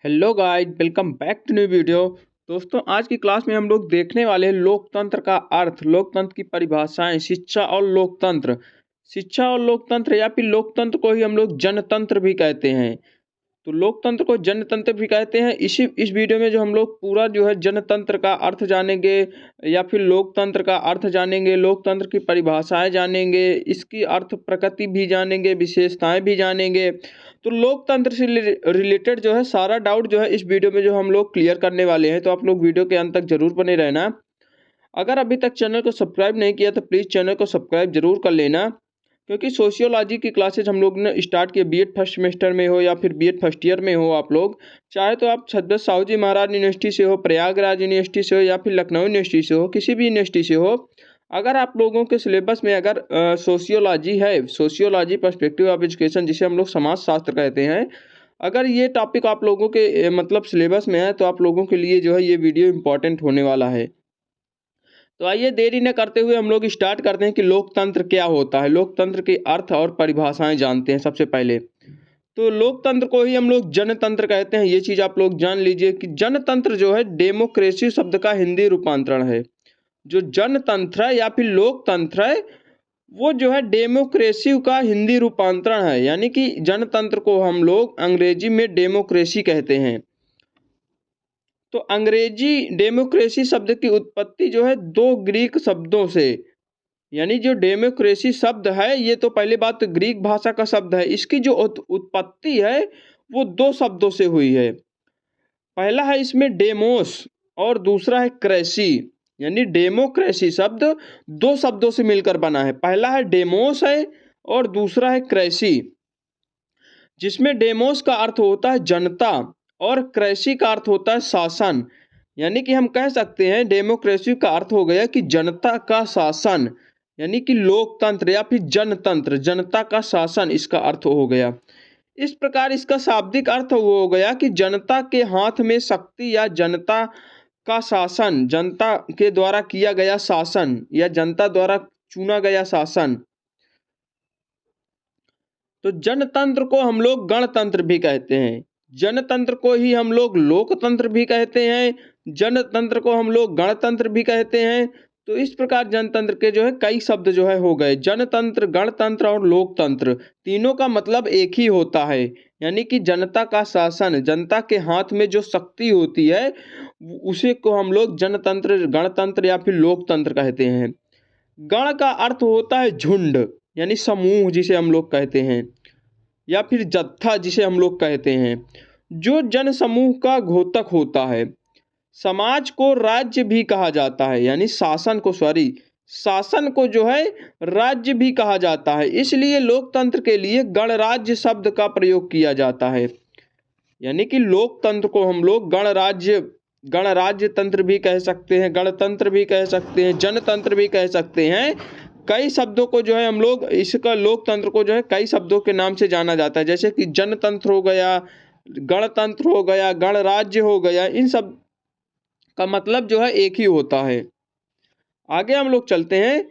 Hello guys, welcome back to new video. दोस्तों, आज की क्लास में हम लोग देखने वाले हैं लोकतंत्र का अर्थ, लोकतंत्र की परिभाषाएं, शिक्षा और लोकतंत्र। शिक्षा और लोकतंत्र या फिर लोकतंत्र को ही हम लोग जनतंत्र भी कहते हैं। तो लोकतंत्र को जनतंत्र भी कहते हैं। इस वीडियो में जो हम लोग पूरा जो है जनतंत्र का अर्थ जानेंगे या फिर लोकतंत्र का अर्थ जानेंगे, लोकतंत्र की परिभाषाएं जानेंगे, इसकी अर्थ प्रकृति भी जानेंगे, विशेषताएं भी जानेंगे। तो लोकतंत्र से रिलेटेड जो है सारा डाउट जो है इस वीडियो में जो हम लोग क्लियर करने वाले हैं। तो आप लोग वीडियो के अंत तक जरूर बने रहना। अगर अभी तक चैनल को सब्सक्राइब नहीं किया तो प्लीज़ चैनल को सब्सक्राइब जरूर कर लेना, क्योंकि सोशियोलॉजी की क्लासेज हम लोग ने स्टार्ट किए। बीएड फर्स्ट सेमेस्टर में हो या फिर बीएड फर्स्ट ईयर में हो, आप लोग चाहे तो आप छत्रपति साहू जी महाराज यूनिवर्सिटी से हो, प्रयागराज यूनिवर्सिटी से हो या फिर लखनऊ यूनिवर्सिटी से हो, किसी भी यूनिवर्सिटी से हो, अगर आप लोगों के सिलेबस में अगर सोशियोलॉजी है, सोशियोलॉजी पर्सपेक्टिव ऑफ एजुकेशन जिसे हम लोग समाजशास्त्र कहते हैं, अगर ये टॉपिक आप लोगों के मतलब सिलेबस में है तो आप लोगों के लिए जो है ये वीडियो इम्पोर्टेंट होने वाला है। तो आइए देरी न करते हुए हम लोग स्टार्ट करते हैं कि लोकतंत्र क्या होता है, लोकतंत्र के अर्थ और परिभाषाएं जानते हैं। सबसे पहले तो लोकतंत्र को ही हम लोग जनतंत्र कहते हैं। ये चीज़ आप लोग जान लीजिए कि जनतंत्र जो है डेमोक्रेसी शब्द का हिंदी रूपांतरण है। जो जनतंत्र है या फिर लोकतंत्र है वो जो है डेमोक्रेसी का हिंदी रूपांतरण है, यानी कि जनतंत्र को हम लोग अंग्रेजी में डेमोक्रेसी कहते हैं। तो अंग्रेजी डेमोक्रेसी शब्द की उत्पत्ति जो है दो ग्रीक शब्दों से, यानी जो डेमोक्रेसी शब्द है ये तो पहली बात तो ग्रीक भाषा का शब्द है। इसकी जो उत्पत्ति है वो दो शब्दों से हुई है। पहला है इसमें डेमोस और दूसरा है क्रेसी, यानी डेमोक्रेसी शब्द दो शब्दों से मिलकर बना है। पहला है डेमोस है और दूसरा है क्रेसी, जिसमें डेमोस का अर्थ होता है जनता और क्रेसी का अर्थ होता है शासन। यानी कि हम कह सकते हैं डेमोक्रेसी का अर्थ हो गया कि जनता का शासन, यानी कि लोकतंत्र या फिर जनतंत्र, जनता का शासन इसका अर्थ हो गया। इस प्रकार इसका शाब्दिक अर्थ वो हो गया कि जनता के हाथ में शक्ति या जनता का शासन, जनता के द्वारा किया गया शासन या जनता द्वारा चुना गया शासन। तो जनतंत्र को हम लोग गणतंत्र भी कहते हैं, जनतंत्र को ही हम लोग लोकतंत्र भी कहते हैं, जनतंत्र को हम लोग गणतंत्र भी कहते हैं। तो इस प्रकार जनतंत्र के जो है कई शब्द जो है हो गए। जनतंत्र, गणतंत्र और लोकतंत्र तीनों का मतलब एक ही होता है, यानी कि जनता का शासन, जनता के हाथ में जो शक्ति होती है उसे को हम लोग जनतंत्र, गणतंत्र या फिर लोकतंत्र कहते हैं। गण का अर्थ होता है झुंड, यानी समूह जिसे हम लोग कहते हैं, या फिर जत्था जिसे हम लोग कहते हैं, जो जन समूह का घोतक होता है। समाज को राज्य भी कहा जाता है, यानी शासन को जो है राज्य भी कहा जाता है। इसलिए लोकतंत्र के लिए गणराज्य शब्द का प्रयोग किया जाता है, यानी कि लोकतंत्र को हम लोग गणराज्य तंत्र भी कह सकते हैं, गणतंत्र भी कह सकते हैं, जनतंत्र भी कह सकते हैं। कई शब्दों को जो है हम लोग इसका लोकतंत्र को जो है कई शब्दों के नाम से जाना जाता है, जैसे कि जनतंत्र हो गया, गणतंत्र हो गया, गणराज्य हो गया। इन सब का मतलब जो है एक ही होता है। आगे हम लोग चलते हैं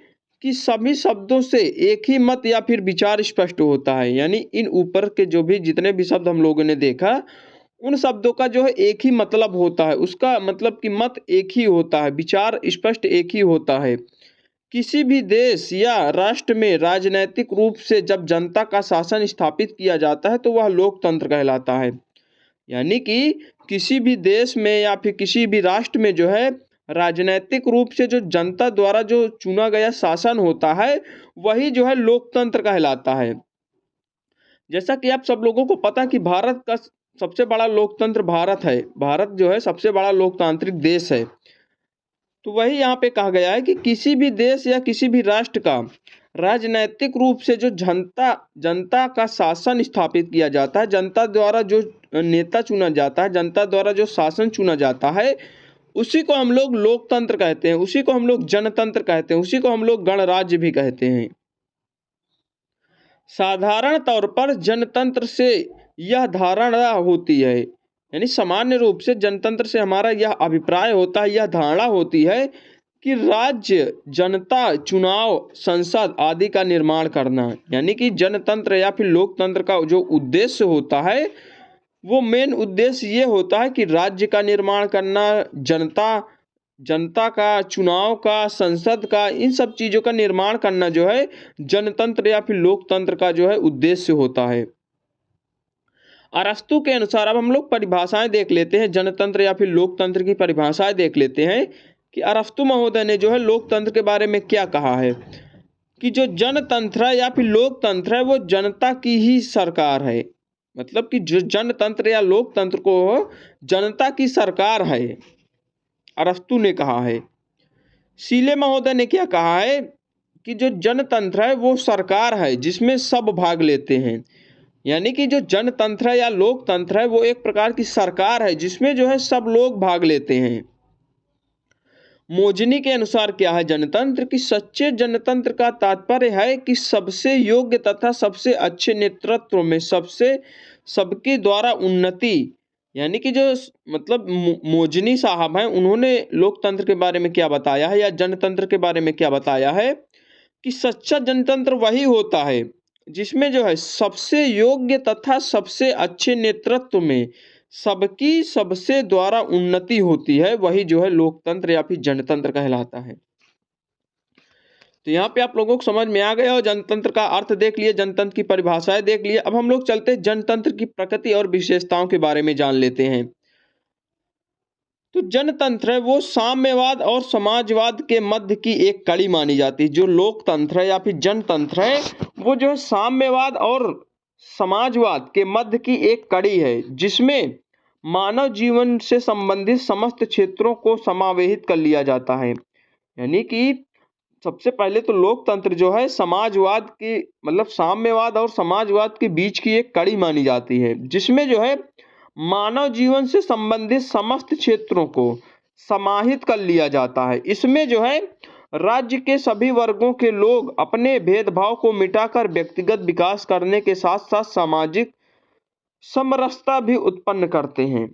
कि सभी शब्दों से एक ही मत या फिर विचार स्पष्ट होता है, यानी इन ऊपर के जो भी जितने भी शब्द हम लोगों ने देखा उन शब्दों का जो है एक ही मतलब होता है, उसका मतलब कि मत एक ही होता है, विचार स्पष्ट एक ही होता है। किसी भी देश या राष्ट्र में राजनैतिक रूप से जब जनता का शासन स्थापित किया जाता है तो वह लोकतंत्र कहलाता है। यानी कि किसी भी देश में या फिर किसी भी राष्ट्र में जो है राजनैतिक रूप से जो जनता द्वारा जो चुना गया शासन होता है वही जो है लोकतंत्र कहलाता है। जैसा कि आप सब लोगों को पता है कि भारत का सबसे बड़ा लोकतंत्र भारत है, भारत जो है सबसे बड़ा लोकतांत्रिक देश है। तो वही यहाँ पे कहा गया है कि किसी भी देश या किसी भी राष्ट्र का राजनैतिक रूप से जो जनता का शासन स्थापित किया जाता है, जनता द्वारा जो नेता चुना जाता है, जनता द्वारा जो शासन चुना जाता है, उसी को हम लोग लोकतंत्र कहते हैं, उसी को हम लोग जनतंत्र कहते हैं, उसी को हम लोग गणराज्य भी कहते हैं। साधारण तौर पर जनतंत्र से यह धारणा होती है, यानी सामान्य रूप से जनतंत्र से हमारा यह अभिप्राय होता है, यह धारणा होती है कि राज्य, जनता, चुनाव, संसद आदि का निर्माण करना। यानी कि जनतंत्र या फिर लोकतंत्र का जो उद्देश्य होता है वो मेन उद्देश्य ये होता है कि राज्य का निर्माण करना, जनता का, चुनाव का, संसद का, इन सब चीज़ों का निर्माण करना जो है जनतंत्र या फिर लोकतंत्र का जो है उद्देश्य होता है। अरस्तू के अनुसार अब हम लोग परिभाषाएं देख लेते हैं, जनतंत्र या फिर लोकतंत्र की परिभाषाएं देख लेते हैं कि अरस्तू महोदय ने जो है लोकतंत्र के बारे में क्या कहा है कि जो जनतंत्र है या फिर लोकतंत्र है वो जनता की ही सरकार है। मतलब कि जो जनतंत्र या लोकतंत्र को जनता की सरकार है, अरस्तू ने कहा है। सीले महोदय ने क्या कहा है कि जो जनतंत्र है वो सरकार है जिसमें सब भाग लेते हैं। यानी कि जो जनतंत्र है या लोकतंत्र है वो एक प्रकार की सरकार है जिसमें जो है सब लोग भाग लेते हैं। मोजनी के अनुसार क्या है जनतंत्र, कि सच्चे जनतंत्र का तात्पर्य है कि सबसे योग्य तथा सबसे अच्छे नेतृत्व में सबके द्वारा उन्नति। यानी कि जो मतलब मोजनी साहब हैं उन्होंने लोकतंत्र के बारे में क्या बताया है या जनतंत्र के बारे में क्या बताया है कि सच्चा जनतंत्र वही होता है जिसमें जो है सबसे योग्य तथा सबसे अच्छे नेतृत्व में सबकी सबसे द्वारा उन्नति होती है, वही जो है लोकतंत्र या फिर जनतंत्र कहलाता है। तो यहाँ पे आप लोगों को समझ में आ गया और जनतंत्र का अर्थ देख लिए, जनतंत्र की परिभाषाएं देख लिए। अब हम लोग चलते हैं जनतंत्र की प्रकृति और विशेषताओं के बारे में जान लेते हैं। तो जनतंत्र है वो साम्यवाद और समाजवाद के मध्य की एक कड़ी मानी जाती है। जो लोकतंत्र है या फिर जनतंत्र है वो जो है साम्यवाद और समाजवाद के मध्य की एक कड़ी है जिसमें मानव जीवन से संबंधित समस्त क्षेत्रों को समावेशित कर लिया जाता है। यानी कि सबसे पहले तो लोकतंत्र जो है समाजवाद की मतलब साम्यवाद और समाजवाद के बीच की एक कड़ी मानी जाती है जिसमें जो है मानव जीवन से संबंधित समस्त क्षेत्रों को समाहित कर लिया जाता है। इसमें जो है राज्य के सभी वर्गों के लोग अपने भेदभाव को मिटाकर व्यक्तिगत विकास करने के साथ साथ सामाजिक समरसता भी उत्पन्न करते हैं।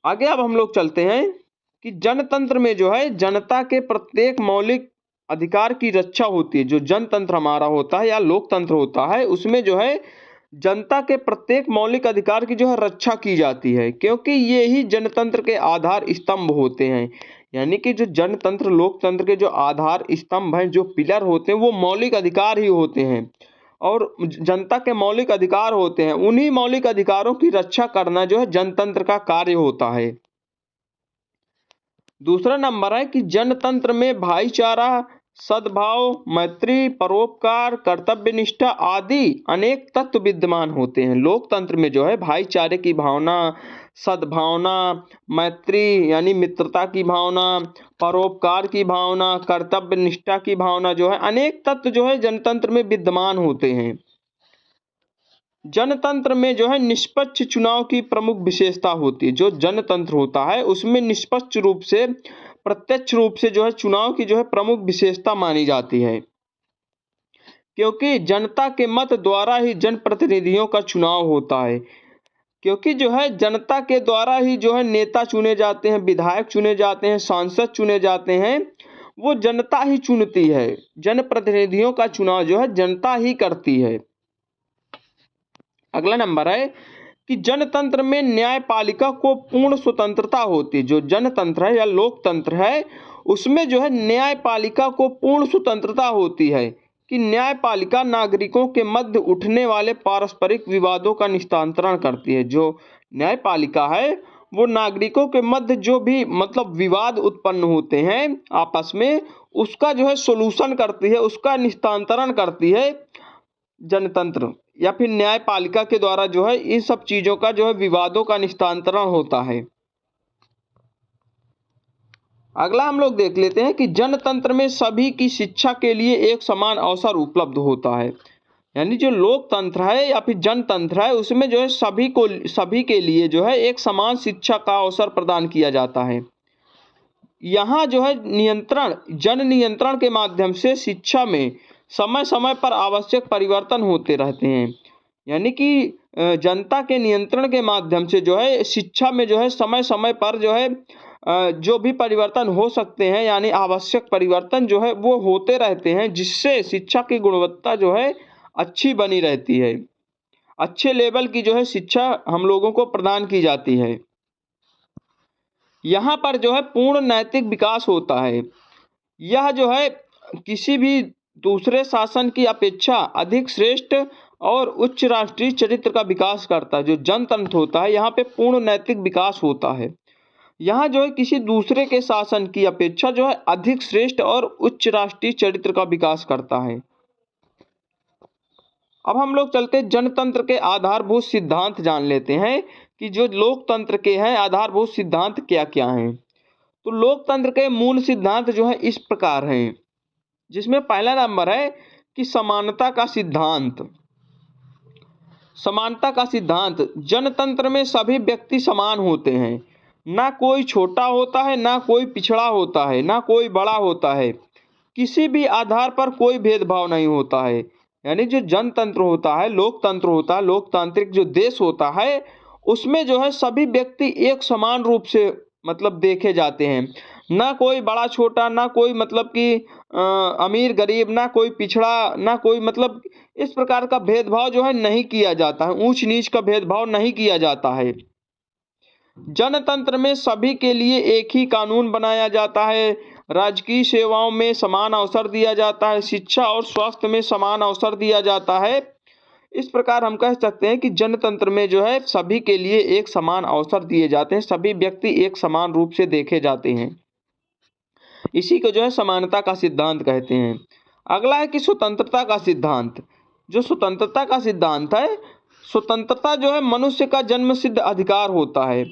आगे अब हम लोग चलते हैं कि जनतंत्र में जो है जनता के प्रत्येक मौलिक अधिकार की रक्षा होती है। जो जनतंत्र हमारा होता है या लोकतंत्र होता है उसमें जो है जनता के प्रत्येक मौलिक अधिकार की जो है रक्षा की जाती है, क्योंकि ये ही जनतंत्र के आधार स्तंभ होते हैं। यानी कि जो जनतंत्र लोकतंत्र के जो आधार स्तंभ हैं, जो पिलर होते हैं, वो मौलिक अधिकार ही होते हैं और जनता के मौलिक अधिकार होते हैं। उन्हीं मौलिक अधिकारों की रक्षा करना जो है जनतंत्र का कार्य होता है। दूसरा नंबर है कि जनतंत्र में भाईचारा, सद्भाव, मैत्री, परोपकार, कर्तव्य निष्ठा आदि अनेक तत्व विद्यमान होते हैं। लोकतंत्र में जो है भाईचारे की भावना, सद्भावना, मैत्री यानी मित्रता की भावना, परोपकार की भावना, कर्तव्य निष्ठा की भावना जो है अनेक तत्व जो है जनतंत्र में विद्यमान होते हैं। जनतंत्र में जो है निष्पक्ष चुनाव की प्रमुख विशेषता होती है। जो जनतंत्र होता है उसमें निष्पक्ष रूप से, प्रत्यक्ष रूप से जो है चुनाव की जो है प्रमुख विशेषता मानी जाती है, क्योंकि जनता के मत द्वारा ही जनप्रतिनिधियों का चुनाव होता है। क्योंकि जो है जनता के द्वारा ही जो है नेता चुने जाते हैं, विधायक चुने जाते हैं, सांसद चुने जाते हैं, वो जनता ही चुनती है। जनप्रतिनिधियों का चुनाव जो है जनता ही करती है। अगला नंबर है कि जनतंत्र में न्यायपालिका को पूर्ण स्वतंत्रता होती है। जो जनतंत्र है या लोकतंत्र है उसमें जो है न्यायपालिका को पूर्ण स्वतंत्रता होती है कि न्यायपालिका नागरिकों के मध्य उठने वाले पारस्परिक विवादों का निस्तारण करती है। जो न्यायपालिका है वो नागरिकों के मध्य जो भी मतलब विवाद उत्पन्न होते हैं आपस में, उसका जो है सोल्यूशन करती है, उसका निस्तारण करती है जनतंत्र या फिर न्यायपालिका के द्वारा जो है इन सब चीजों का जो है विवादों का निस्तारण होता है। अगला हम लोग देख लेते हैं कि जनतंत्र में सभी की शिक्षा के लिए एक समान अवसर उपलब्ध होता है। यानी जो लोकतंत्र है या फिर जनतंत्र है उसमें जो है सभी के लिए जो है एक समान शिक्षा का अवसर प्रदान किया जाता है। यहाँ जो है जन नियंत्रण के माध्यम से शिक्षा में समय समय पर आवश्यक परिवर्तन होते रहते हैं। यानी कि जनता के नियंत्रण के माध्यम से जो है शिक्षा में जो है समय समय पर जो है जो भी परिवर्तन हो सकते हैं, यानी आवश्यक परिवर्तन जो है वो होते रहते हैं, जिससे शिक्षा की गुणवत्ता जो है अच्छी बनी रहती है। अच्छे लेवल की जो है शिक्षा हम लोगों को प्रदान की जाती है। यहाँ पर जो है पूर्ण नैतिक विकास होता है। यह जो है किसी भी दूसरे शासन की अपेक्षा अधिक श्रेष्ठ और उच्च राष्ट्रीय चरित्र का विकास करता है। जो जनतंत्र होता है यहाँ पे पूर्ण नैतिक विकास होता है। यहाँ जो है किसी दूसरे के शासन की अपेक्षा जो है अधिक श्रेष्ठ और उच्च राष्ट्रीय चरित्र का विकास करता है। अब हम लोग चलते जनतंत्र के आधारभूत सिद्धांत जान लेते हैं कि जो लोकतंत्र के हैं आधारभूत सिद्धांत क्या क्या हैं। तो लोकतंत्र के मूल सिद्धांत जो है इस प्रकार हैं, जिसमें पहला नंबर है कि समानता का सिद्धांत। समानता का सिद्धांत, जनतंत्र में सभी व्यक्ति समान होते हैं, ना कोई छोटा होता है, ना कोई पिछड़ा होता है, ना कोई बड़ा होता है, किसी भी आधार पर कोई भेदभाव नहीं होता है। यानी जो जनतंत्र होता है, लोकतंत्र होता है, लोकतांत्रिक जो देश होता है, उसमें जो है सभी व्यक्ति एक समान रूप से मतलब देखे जाते हैं। ना कोई बड़ा छोटा, ना कोई मतलब कि अमीर गरीब, ना कोई पिछड़ा, ना कोई मतलब इस प्रकार का भेदभाव जो है नहीं किया जाता है, ऊंच नीच का भेदभाव नहीं किया जाता है। जनतंत्र में सभी के लिए एक ही कानून बनाया जाता है, राजकीय सेवाओं में समान अवसर दिया जाता है, शिक्षा और स्वास्थ्य में समान अवसर दिया जाता है। इस प्रकार हम कह सकते हैं कि जनतंत्र में जो है सभी के लिए एक समान अवसर दिए जाते हैं, सभी व्यक्ति एक समान रूप से देखे जाते हैं। इसी को जो है समानता का सिद्धांत कहते हैं। अगला है कि स्वतंत्रता का सिद्धांत। जो स्वतंत्रता का सिद्धांत है, स्वतंत्रता जो है मनुष्य का जन्मसिद्ध अधिकार होता है,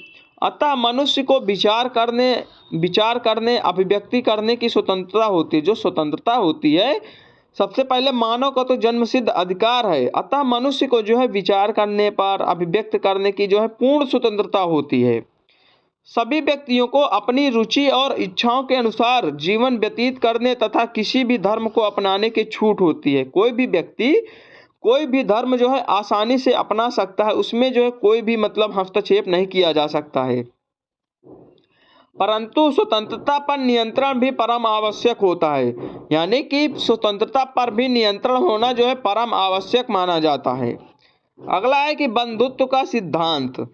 अतः मनुष्य को विचार करने अभिव्यक्ति करने की स्वतंत्रता होती है। जो स्वतंत्रता होती है, सबसे पहले मानव का तो जन्मसिद्ध अधिकार है, अतः मनुष्य को जो है विचार करने पर अभिव्यक्त करने की जो है पूर्ण स्वतंत्रता होती है। सभी व्यक्तियों को अपनी रुचि और इच्छाओं के अनुसार जीवन व्यतीत करने तथा किसी भी धर्म को अपनाने की छूट होती है। कोई भी व्यक्ति कोई भी धर्म जो है आसानी से अपना सकता है, उसमें जो है कोई भी मतलब हस्तक्षेप नहीं किया जा सकता है। परंतु स्वतंत्रता पर नियंत्रण भी परम आवश्यक होता है। यानी कि स्वतंत्रता पर भी नियंत्रण होना जो है परम आवश्यक माना जाता है। अगला है कि बंधुत्व का सिद्धांत।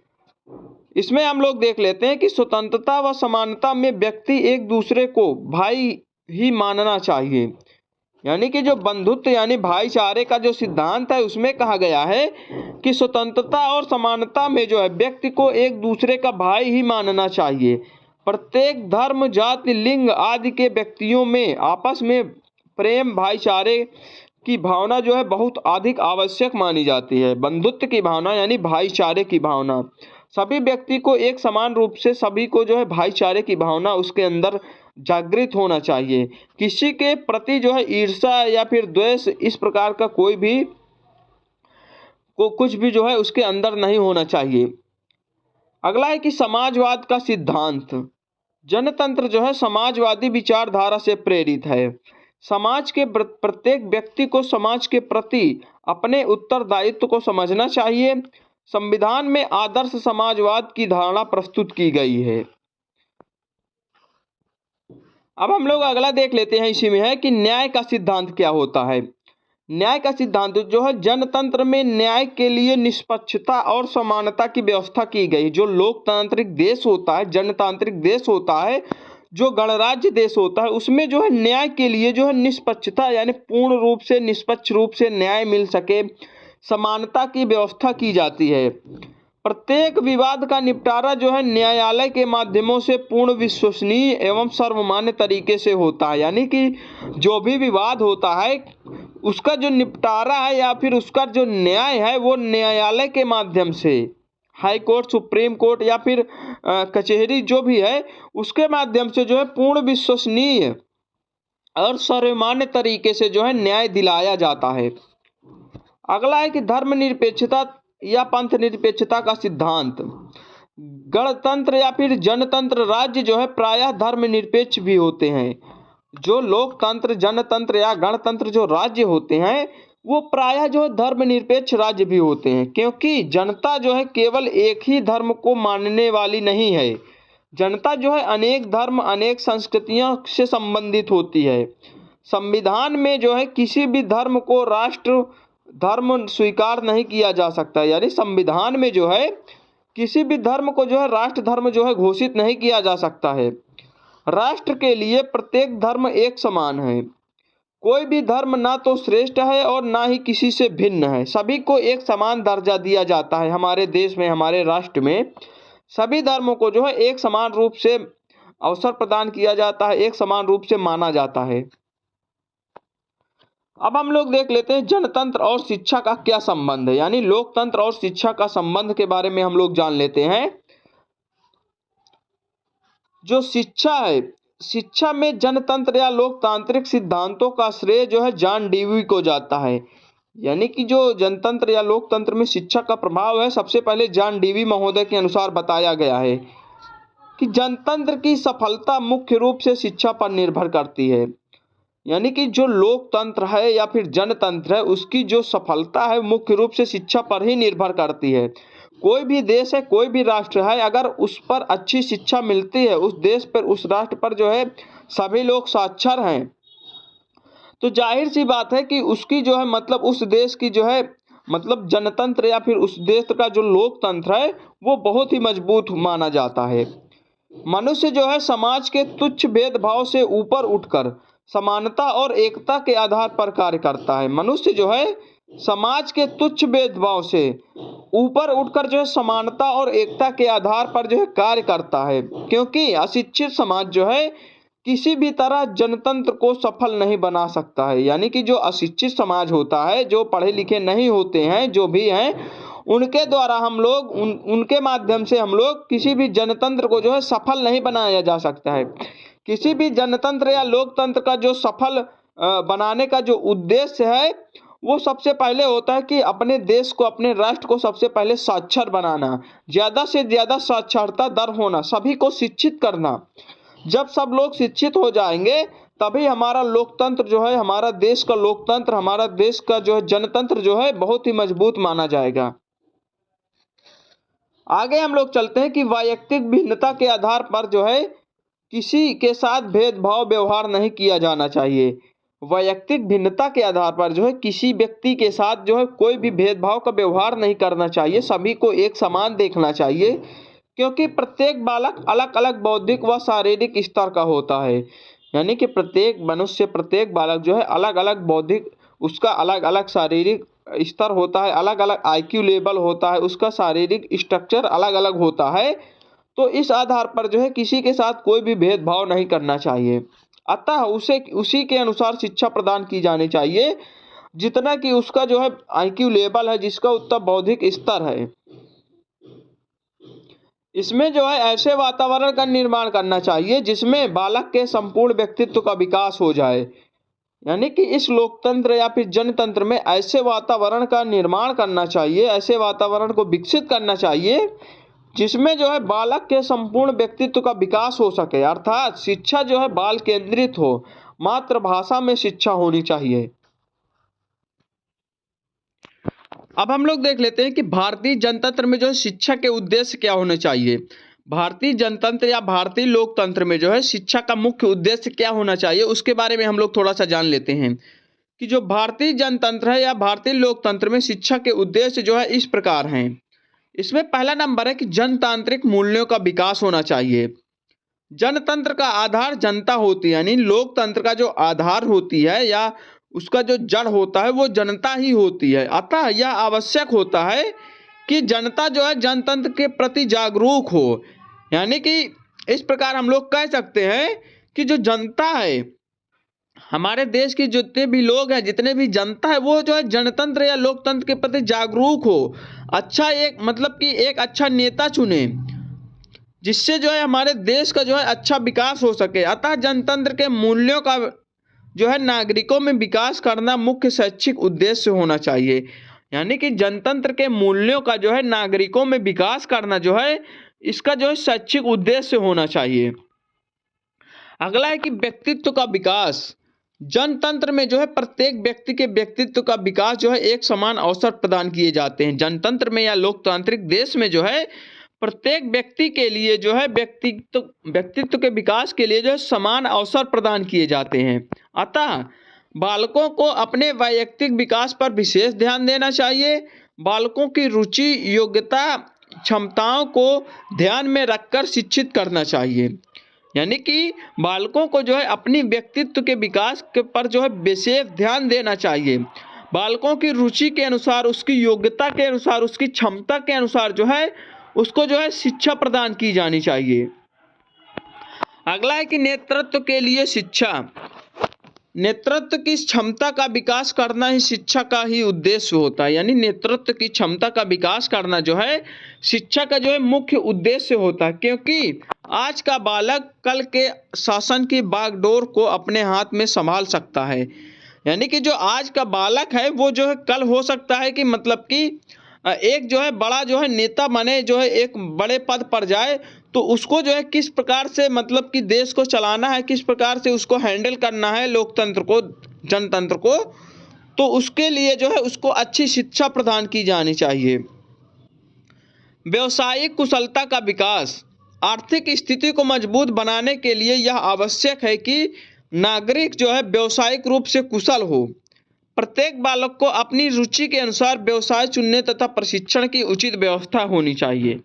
इसमें हम लोग देख लेते हैं कि स्वतंत्रता व समानता में व्यक्ति एक दूसरे को भाई ही मानना चाहिए। यानी कि जो बंधुत्व यानी भाईचारे का जो सिद्धांत है, उसमें कहा गया है कि स्वतंत्रता और समानता में जो है व्यक्ति को एक दूसरे का भाई ही मानना चाहिए। प्रत्येक धर्म, जाति, लिंग आदि के व्यक्तियों में आपस में प्रेम भाईचारे की भावना जो है बहुत अधिक आवश्यक मानी जाती है। बंधुत्व की भावना यानी भाईचारे की भावना, सभी व्यक्ति को एक समान रूप से सभी को जो है भाईचारे की भावना उसके अंदर जागृत होना चाहिए। किसी के प्रति जो है ईर्ष्या या फिर द्वेष इस प्रकार का कोई भी कुछ भी जो है उसके अंदर नहीं होना चाहिए। अगला है कि समाजवाद का सिद्धांत। जनतंत्र जो है समाजवादी विचारधारा से प्रेरित है। समाज के प्रत्येक व्यक्ति को समाज के प्रति अपने उत्तरदायित्व को समझना चाहिए। संविधान में आदर्श समाजवाद की धारणा प्रस्तुत की गई है। अब हम लोग अगला देख लेते हैं, इसी में है कि न्याय का सिद्धांत क्या होता है। न्याय का सिद्धांत जो है जनतंत्र में न्याय के लिए निष्पक्षता और समानता की व्यवस्था की गई। जो लोकतांत्रिक देश होता है, जनतांत्रिक देश होता है, जो गणराज्य देश होता है, उसमें जो है न्याय के लिए जो है निष्पक्षता यानी पूर्ण रूप से निष्पक्ष रूप से न्याय मिल सके, समानता की व्यवस्था की जाती है। प्रत्येक विवाद का निपटारा जो है न्यायालय के माध्यमों से पूर्ण विश्वसनीय एवं सर्वमान्य तरीके से होता है। यानी कि जो भी विवाद होता है उसका जो निपटारा है या फिर उसका जो न्याय है वो न्यायालय के माध्यम से, हाई कोर्ट, सुप्रीम कोर्ट या फिर कचहरी जो भी है उसके माध्यम से जो है पूर्ण विश्वसनीय और सर्वमान्य तरीके से जो है न्याय दिलाया जाता है। अगला है कि धर्मनिरपेक्षता या पंथ निरपेक्षता का सिद्धांत। गणतंत्र या फिर जनतंत्र राज्य जो है प्रायः धर्मनिरपेक्ष भी होते हैं। जो लोकतंत्र, जनतंत्र या गणतंत्र जो राज्य होते हैं वो प्रायः जो है धर्मनिरपेक्ष राज्य भी होते हैं, क्योंकि जनता जो है केवल एक ही धर्म को मानने वाली नहीं है। जनता जो है अनेक धर्म, अनेक संस्कृतियों से संबंधित होती है। संविधान में जो है किसी भी धर्म को राष्ट्र धर्म स्वीकार नहीं किया जा सकता। यानी संविधान में जो है किसी भी धर्म को जो है राष्ट्र धर्म जो है घोषित नहीं किया जा सकता है। राष्ट्र के लिए प्रत्येक धर्म एक समान है। कोई भी धर्म ना तो श्रेष्ठ है और ना ही किसी से भिन्न है। सभी को एक समान दर्जा दिया जाता है। हमारे देश में, हमारे राष्ट्र में सभी धर्मों को जो है एक समान रूप से अवसर प्रदान किया जाता है, एक समान रूप से माना जाता है। अब हम लोग देख लेते हैं जनतंत्र और शिक्षा का क्या संबंध है। यानी लोकतंत्र और शिक्षा का संबंध के बारे में हम लोग जान लेते हैं। जो शिक्षा है, शिक्षा में जनतंत्र या लोकतांत्रिक सिद्धांतों का श्रेय जो है जॉन डेवी को जाता है। यानी कि जो जनतंत्र या लोकतंत्र में शिक्षा का प्रभाव है, सबसे पहले जॉन डेवी महोदय के अनुसार बताया गया है कि जनतंत्र की सफलता मुख्य रूप से शिक्षा पर निर्भर करती है। यानी कि जो लोकतंत्र है या फिर जनतंत्र है, उसकी जो सफलता है मुख्य रूप से शिक्षा पर ही निर्भर करती है। कोई भी देश है, कोई भी राष्ट्र है, अगर उस पर अच्छी शिक्षा मिलती है, उस देश पर, उस राष्ट्र पर जो है सभी लोग साक्षर हैं, तो जाहिर सी बात है कि उसकी जो है मतलब उस देश की जो है मतलब जनतंत्र या फिर उस देश का जो लोकतंत्र है वो बहुत ही मजबूत माना जाता है। मनुष्य जो है समाज के तुच्छ भेदभाव से ऊपर उठकर समानता और एकता के आधार पर कार्य करता है। मनुष्य जो है समाज के तुच्छ भेदभाव से ऊपर उठकर जो है समानता और एकता के आधार पर जो है कार्य करता है, क्योंकि अशिक्षित समाज जो है किसी भी तरह जनतंत्र को सफल नहीं बना सकता है। यानी कि जो अशिक्षित समाज होता है, जो पढ़े लिखे नहीं होते हैं, जो भी हैं, उनके द्वारा हम लोग उनके माध्यम से हम लोग किसी भी जनतंत्र को जो है सफल नहीं बनाया जा सकता है। किसी भी जनतंत्र या लोकतंत्र का जो सफल बनाने का जो उद्देश्य है वो सबसे पहले होता है कि अपने देश को, अपने राष्ट्र को सबसे पहले साक्षर बनाना, ज़्यादा से ज़्यादा साक्षरता दर होना, सभी को शिक्षित करना। जब सब लोग शिक्षित हो जाएंगे तभी हमारा लोकतंत्र जो है, हमारा देश का लोकतंत्र, हमारा देश का जो है जनतंत्र जो है बहुत ही मजबूत माना जाएगा। आगे हम लोग चलते हैं कि वैयक्तिक भिन्नता के आधार पर जो है किसी के साथ भेदभाव व्यवहार नहीं किया जाना चाहिए। वैयक्तिक भिन्नता के आधार पर जो है किसी व्यक्ति के साथ जो है कोई भी भेदभाव का व्यवहार नहीं करना चाहिए, सभी को एक समान देखना चाहिए, क्योंकि प्रत्येक बालक अलग अलग बौद्धिक व शारीरिक स्तर का होता है। यानी कि प्रत्येक मनुष्य, प्रत्येक बालक जो है अलग अलग बौद्धिक, उसका अलग अलग शारीरिक स्तर होता है, अलग अलग IQ लेवल होता है, उसका शारीरिक स्ट्रक्चर अलग अलग होता है। तो इस आधार पर जो है किसी के साथ कोई भी भेदभाव नहीं करना चाहिए। अतः उसी के अनुसार शिक्षा प्रदान की जानी चाहिए, जितना कि उसका जो है IQ लेवल है, जिसका उतना बौद्धिक स्तर है। इसमें जो है ऐसे वातावरण का निर्माण करना चाहिए जिसमें बालक के संपूर्ण व्यक्तित्व का विकास हो जाए। यानी कि इस लोकतंत्र या फिर जनतंत्र में ऐसे वातावरण का निर्माण करना चाहिए, ऐसे वातावरण को विकसित करना चाहिए जिसमें जो है बालक के संपूर्ण व्यक्तित्व का विकास हो सके। अर्थात शिक्षा जो है बाल केंद्रित हो, मातृभाषा में शिक्षा होनी चाहिए। अब हम लोग देख लेते हैं कि भारतीय जनतंत्र में जो है शिक्षा के उद्देश्य क्या होने चाहिए। भारतीय जनतंत्र या भारतीय लोकतंत्र में जो है शिक्षा का मुख्य उद्देश्य क्या होना चाहिए, उसके बारे में हम लोग थोड़ा सा जान लेते हैं कि जो भारतीय जनतंत्र है या भारतीय लोकतंत्र में शिक्षा के उद्देश्य जो है इस प्रकार हैं। इसमें पहला नंबर है कि जनतांत्रिक मूल्यों का विकास होना चाहिए। जनतंत्र का आधार जनता होती है, यानी लोकतंत्र का जो आधार होती है या उसका जो जड़ होता है वो जनता ही होती है। अतः यह आवश्यक होता है कि जनता जो है जनतंत्र के प्रति जागरूक हो। यानी कि इस प्रकार हम लोग कह सकते हैं कि जो जनता है, हमारे देश के जितने भी लोग हैं, जितने भी जनता है, वो जो है जनतंत्र या लोकतंत्र के प्रति जागरूक हो। अच्छा, एक मतलब कि एक अच्छा नेता चुने जिससे जो है हमारे देश का जो है अच्छा विकास हो सके। अतः जनतंत्र के मूल्यों का जो है नागरिकों में विकास करना मुख्य शैक्षिक उद्देश्य होना चाहिए। यानी कि जनतंत्र के मूल्यों का जो है नागरिकों में विकास करना जो है इसका जो है शैक्षिक उद्देश्य होना चाहिए। अगला है कि व्यक्तित्व का विकास। जनतंत्र में जो है प्रत्येक व्यक्ति के व्यक्तित्व का विकास जो है एक समान अवसर प्रदान किए जाते हैं। जनतंत्र में या लोकतांत्रिक देश में जो है प्रत्येक व्यक्ति के लिए जो है व्यक्तित्व के विकास के लिए जो है समान अवसर प्रदान किए जाते हैं। अतः बालकों को अपने वैयक्तिक विकास पर विशेष ध्यान देना चाहिए। बालकों की रुचि, योग्यता, क्षमताओं को ध्यान में रखकर शिक्षित करना चाहिए। यानी कि बालकों को जो है अपनी व्यक्तित्व के विकास के पर जो है विशेष ध्यान देना चाहिए। बालकों की रुचि के अनुसार, उसकी योग्यता के अनुसार, उसकी क्षमता के अनुसार जो है उसको जो है शिक्षा प्रदान की जानी चाहिए। अगला है कि नेतृत्व के लिए शिक्षा। नेतृत्व की क्षमता का विकास करना ही शिक्षा का ही उद्देश्य होता है। यानी नेतृत्व की क्षमता का विकास करना जो है शिक्षा का जो है मुख्य उद्देश्य होता है, क्योंकि आज का बालक कल के शासन की बागडोर को अपने हाथ में संभाल सकता है। यानी कि जो आज का बालक है वो जो है कल हो सकता है कि मतलब कि एक जो है बड़ा जो है नेता बने, जो है एक बड़े पद पर जाए, तो उसको जो है किस प्रकार से मतलब कि देश को चलाना है, किस प्रकार से उसको हैंडल करना है, लोकतंत्र को, जनतंत्र को, तो उसके लिए जो है उसको अच्छी शिक्षा प्रदान की जानी चाहिए। व्यावसायिक कुशलता का विकास। आर्थिक स्थिति को मजबूत बनाने के लिए यह आवश्यक है कि नागरिक जो है व्यावसायिक रूप से कुशल हो। प्रत्येक बालक को अपनी रुचि के अनुसार व्यवसाय चुनने तथा प्रशिक्षण की उचित व्यवस्था होनी चाहिए।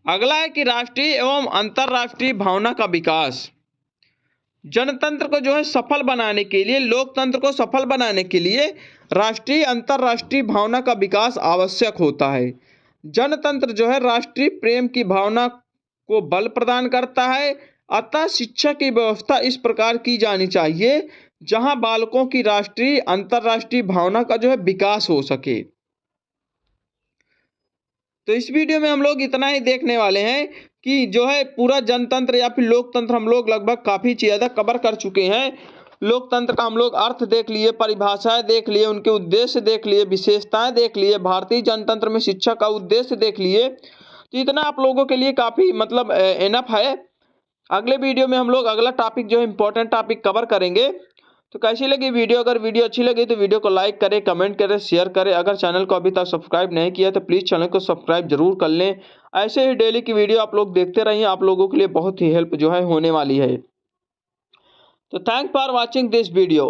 अगला है कि राष्ट्रीय एवं अंतर्राष्ट्रीय भावना का विकास। जनतंत्र को जो है सफल बनाने के लिए, लोकतंत्र को सफल बनाने के लिए राष्ट्रीय अंतर्राष्ट्रीय भावना का विकास आवश्यक होता है। जनतंत्र जो है राष्ट्रीय प्रेम की भावना को बल प्रदान करता है। अतः शिक्षा की व्यवस्था इस प्रकार की जानी चाहिए जहां बालकों की राष्ट्रीय अंतर्राष्ट्रीय भावना का जो है विकास हो सके। तो इस वीडियो में हम लोग इतना ही देखने वाले हैं कि जो है पूरा जनतंत्र या फिर लोकतंत्र हम लोग लगभग काफ़ी ज़्यादा कवर कर चुके हैं। लोकतंत्र का हम लोग अर्थ देख लिए, परिभाषाएं देख लिए, उनके उद्देश्य देख लिए, विशेषताएं देख लिए, भारतीय जनतंत्र में शिक्षा का उद्देश्य देख लिए। तो इतना आप लोगों के लिए काफ़ी मतलब इनफ है। अगले वीडियो में हम लोग अगला टॉपिक जो है इंपॉर्टेंट टॉपिक कवर करेंगे। तो कैसी लगी वीडियो? अगर वीडियो अच्छी लगी तो वीडियो को लाइक करें, कमेंट करें, शेयर करें। अगर चैनल को अभी तक सब्सक्राइब नहीं किया तो प्लीज़ चैनल को सब्सक्राइब जरूर कर लें। ऐसे ही डेली की वीडियो आप लोग देखते रहिए, आप लोगों के लिए बहुत ही हेल्प जो है होने वाली है। तो thank for watching this video.